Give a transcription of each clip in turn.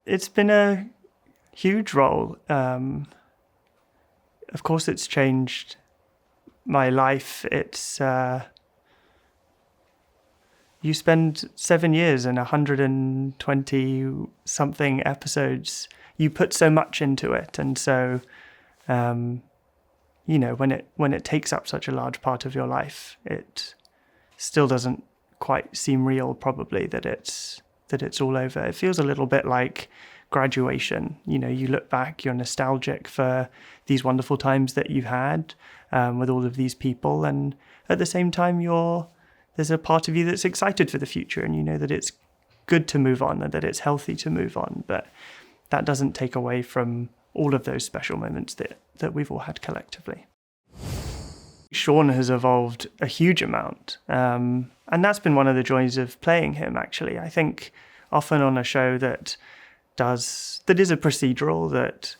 it's been a huge role. Of course, it's changed my life. It's you spend 7 years and 120 something episodes. You put so much into it, and so when it takes up such a large part of your life, it still doesn't quite seem real. Probably that it's all over. It feels a little bit like graduation. You look back, you're nostalgic for these wonderful times that you've had with all of these people, and at the same time there's a part of you that's excited for the future, and you know that it's good to move on and that it's healthy to move on, but that doesn't take away from all of those special moments that we've all had collectively. Shaun has evolved a huge amount, and that's been one of the joys of playing him, actually. I think often on a show that is a procedural that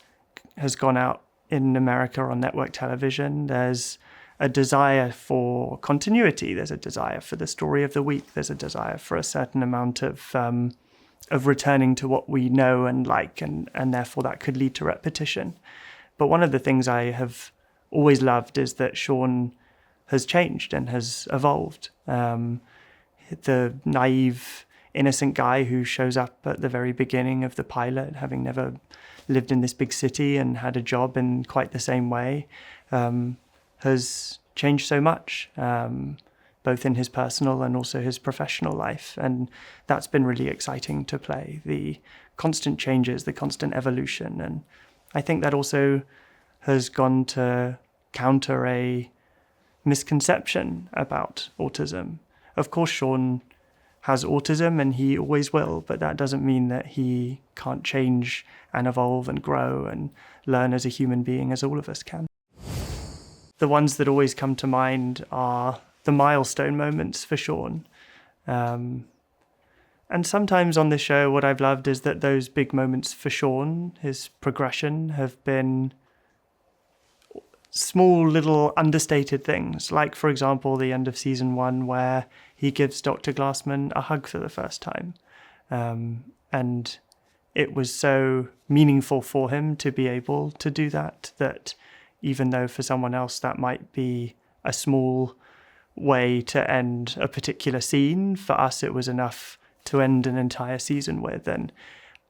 has gone out in America on network television, there's a desire for continuity. There's a desire for the story of the week. There's a desire for a certain amount of returning to what we know and like, and therefore that could lead to repetition. But one of the things I have always loved is that Shaun has changed and has evolved. The naive, innocent guy who shows up at the very beginning of the pilot, having never lived in this big city and had a job in quite the same way, has changed so much, both in his personal and also his professional life. And that's been really exciting to play, the constant changes, the constant evolution. And I think that also has gone to counter a misconception about autism. Of course, Shaun has autism and he always will, but that doesn't mean that he can't change and evolve and grow and learn as a human being, as all of us can. The ones that always come to mind are the milestone moments for Shaun. And sometimes on this show, what I've loved is that those big moments for Shaun, his progression, have been small, little, understated things. Like, for example, the end of season 1, where he gives Dr. Glassman a hug for the first time. And it was so meaningful for him to be able to do that even though for someone else that might be a small way to end a particular scene, for us it was enough to end an entire season with. And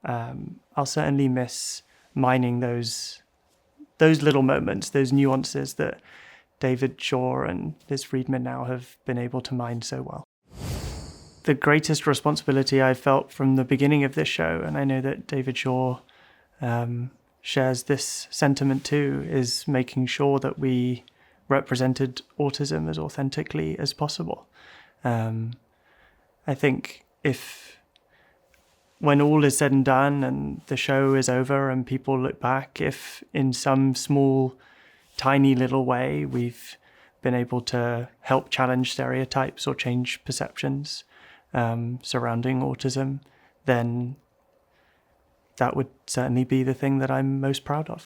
I'll certainly miss mining those little moments, those nuances that David Shaw and Liz Friedman now have been able to mine so well. The greatest responsibility I've felt from the beginning of this show, and I know that David Shaw shares this sentiment too, is making sure that we represented autism as authentically as possible. I think when all is said and done and the show is over and people look back, if in some small, tiny little way we've been able to help challenge stereotypes or change perceptions surrounding autism, then that would certainly be the thing that I'm most proud of.